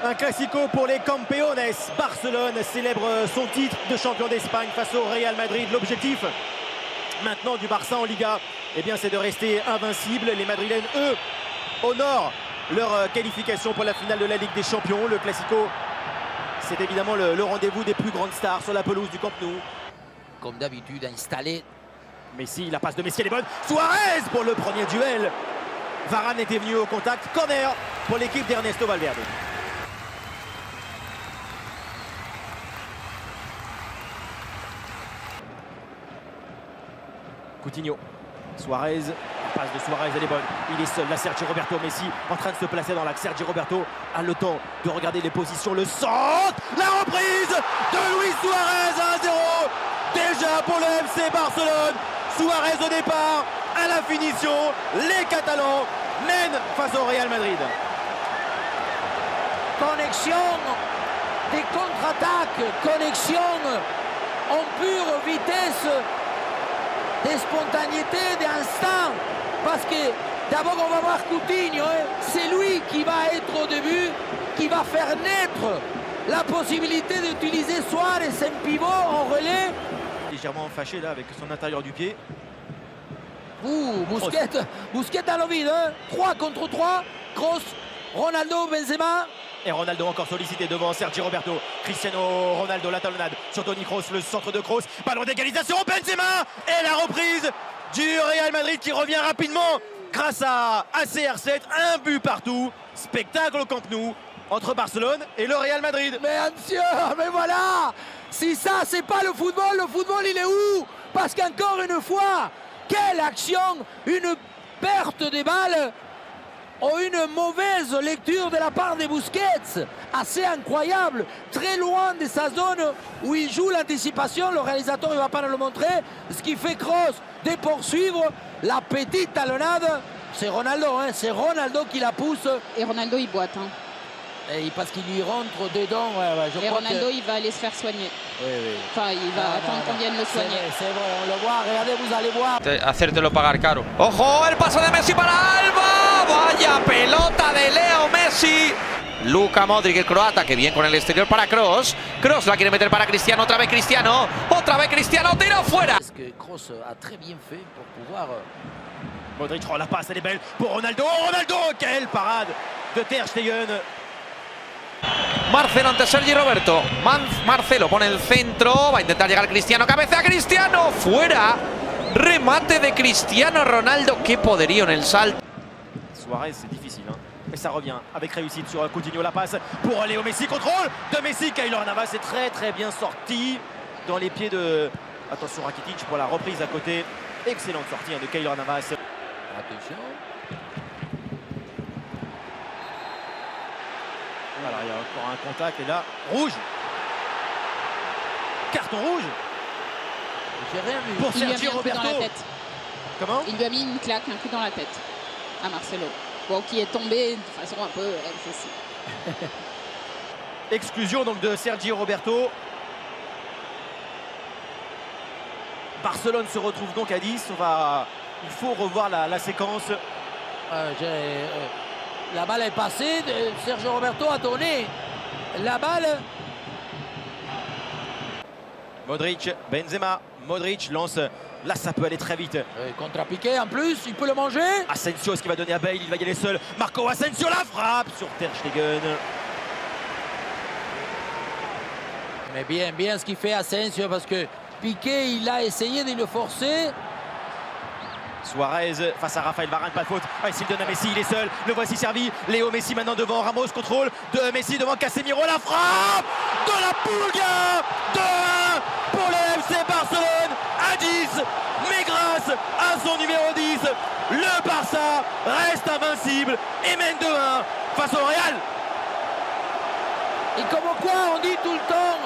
Un classico pour les Campeones. Barcelone célèbre son titre de champion d'Espagne face au Real Madrid. L'objectif maintenant du Barça en Liga, eh bien, c'est de rester invincible. Les Madrilènes, eux, honorent leur qualification pour la finale de la Ligue des Champions. Le classico, c'est évidemment le rendez-vous des plus grandes stars sur la pelouse du Camp Nou. Comme d'habitude, installé. Messi, la passe de Messi, elle est bonne. Suarez pour le premier duel. Varane était venu au contact. Corner pour l'équipe d'Ernesto Valverde. Coutinho, Suarez, la passe de Suarez, elle est bonne. Il est seul, là Sergio Roberto, Messi en train de se placer dans l'axe. Sergio Roberto a le temps de regarder les positions, le centre, la reprise de Luis Suarez, 1-0 déjà pour le FC Barcelone. Suarez au départ, à la finition, les Catalans mènent face au Real Madrid. Connexion, des contre-attaques, connexion en pure vitesse, de spontanéité, d'instant, parce que d'abord on va voir Coutinho, c'est lui qui va être au début, qui va faire naître la possibilité d'utiliser Suarez en pivot, en relais. Légèrement fâché là avec son intérieur du pied. Busquets dans le vide, 3 contre 3, Kroos, Ronaldo, Benzema. Et Ronaldo encore sollicité devant Sergio Roberto. Cristiano Ronaldo, la talonnade sur Toni Kroos, le centre de Kroos. Ballon d'égalisation, Benzema. Et la reprise du Real Madrid qui revient rapidement grâce à CR7. Un but partout. Spectacle au Camp Nou entre Barcelone et le Real Madrid. Mais monsieur, mais voilà. Si ça, c'est pas le football il est où? Parce qu'encore une fois, quelle action, une perte de balle. Ou une mauvaise lecture de la part de Busquets, assez incroyable, très loin de sa zone où il joue l'anticipation, le réalisateur ne va pas nous le montrer, ce qui fait Kroos de poursuivre la petite talonnade, c'est Ronaldo, hein, c'est Ronaldo qui la pousse. Et Ronaldo il boite. Hein. Et parce qu'il lui rentre dedans. Et Ronaldo il va aller se faire soigner. Oui. Enfin il va attendre qu'on vienne le soigner. C'est vrai, on le voit, regardez, vous allez voir. Hacértelo pagar caro. ¡Ojo! El paso de Messi para Alba. ¡Vaya pelota de Leo Messi! Luka Modric, el croata, que bien con el exterior para Kroos. Kroos la quiere meter para Cristiano, otra vez Cristiano. Otra vez Cristiano, tiro fuera. Parce que Kroos a très bien fait pour pouvoir... Modric, la passe, elle est belle pour Ronaldo. Ronaldo, quelle parade de Ter Stegen. Marcelo ante Sergi Roberto. Marcelo pone el centro. Va a intentar llegar Cristiano. Cabeza Cristiano. Fuera. Remate de Cristiano Ronaldo. Qué poderío en el salto. Suarez, c'est difficile. Hein. Mais ça revient avec réussite sur Coutinho. La passe pour Léo Messi. Contrôle de Messi. Keylor Navas est très bien sorti dans les pieds de... Attention Rakitic pour la reprise à côté. Excellente sortie de Keylor Navas. Attention. Voilà, il y a encore un contact et là, rouge. Carton rouge. J'ai rien vu. Pour Il lui a mis Sergio un coup dans Roberto. la tête. Comment? Il lui a mis une claque, un coup dans la tête à Marcelo. Bon, qui est tombé de façon un peu excessive. Exclusion donc de Sergio Roberto. Barcelone se retrouve donc à 10. Il faut revoir la séquence. La balle est passée, Sergio Roberto a donné la balle. Modric, Benzema, Modric lance. Là, ça peut aller très vite. Contre-piqué en plus, il peut le manger. Asensio, ce qui va donner à Bale, il va y aller seul. Marco Asensio, la frappe sur Ter Stegen. Mais bien ce qu'il fait Asensio parce que Piqué, il a essayé de le forcer. Suarez face à Raphaël Varane, pas de faute. Ah, s'il donne à Messi, il est seul. Le voici servi. Léo Messi maintenant devant Ramos. Contrôle de Messi devant Casemiro. La frappe de la Pulga. 2-1 pour le FC Barcelone à 10. Mais grâce à son numéro 10, le Barça reste invincible et mène 2-1 face au Real. Et comme quoi on dit tout le temps,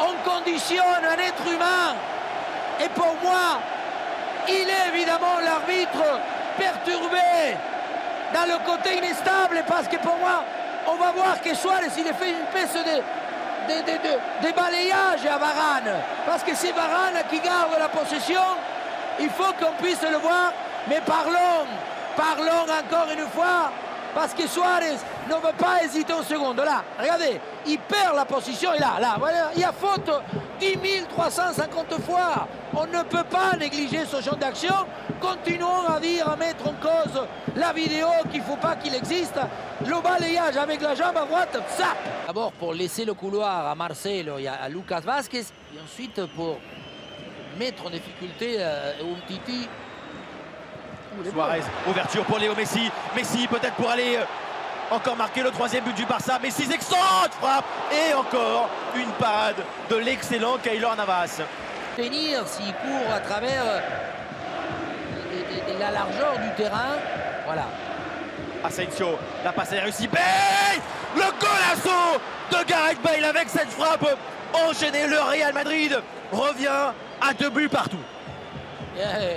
on conditionne un être humain. Et pour moi, il est évidemment l'arbitre perturbé dans le côté inestable parce que pour moi, on va voir que Suarez il a fait une espèce de balayage à Varane. Parce que c'est Varane qui garde la possession, il faut qu'on puisse le voir. Mais parlons encore une fois parce que Suarez ne veut pas hésiter une seconde. Là, regardez, il perd la position et là, voilà, il y a faute 10 350 fois. On ne peut pas négliger ce genre d'action. Continuons à dire, à mettre en cause la vidéo qu'il ne faut pas qu'il existe. Le balayage avec la jambe à droite, ça. D'abord pour laisser le couloir à Marcelo et à Lucas Vázquez, et ensuite pour mettre en difficulté Umtiti. Suarez, ouverture pour Léo Messi. Messi peut-être pour aller encore marquer le 3e but du Barça. Messi excellente frappe et encore une parade de l'excellent Keylor Navas. Tenir s'il court à travers la largeur du terrain. Voilà. Asensio, la passe est réussie. Bale, le golasso de Gareth Bale avec cette frappe enchaînée. Le Real Madrid revient à 2 buts partout.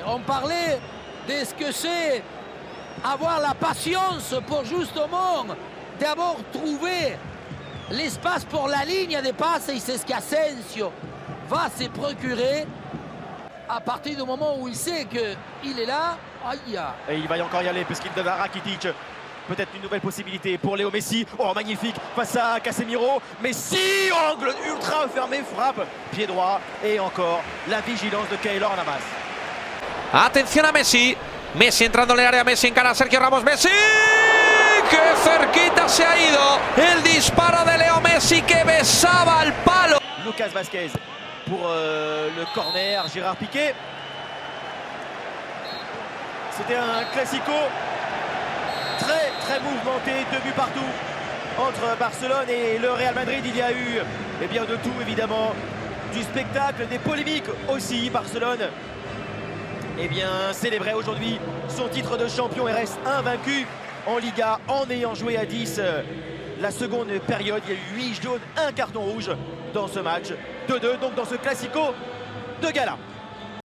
On parlait de ce que c'est avoir la patience pour justement d'abord trouver l'espace pour la ligne de passe, et c'est ce qu'Asensio va se procurer à partir du moment où il sait qu'il est là. Aïe. Et il va encore y aller puisqu'il donne à Rakitic. Peut-être une nouvelle possibilité pour Léo Messi. Oh, magnifique face à Casemiro. Messi, angle ultra fermé, frappe, pied droit. Et encore la vigilance de Keylor Navas. Atención a Messi. Messi entrando en el área. Messi encara a Sergio Ramos. Messi. ¡Qué cerquita se ha ido! El disparo de Leo Messi que besaba al palo. Lucas Vázquez pour le corner. Gérard Piqué. C'était un classico très mouvementé. 2 buts partout entre Barcelone et le Real Madrid. Il y a eu bien de tout évidemment. Du spectacle, des polémiques aussi. Barcelone célébrait aujourd'hui son titre de champion et reste invaincu en Liga en ayant joué à 10 la seconde période. Il y a eu 8 jaunes, 1 carton rouge dans ce match. 2-2 donc dans ce classico de gala.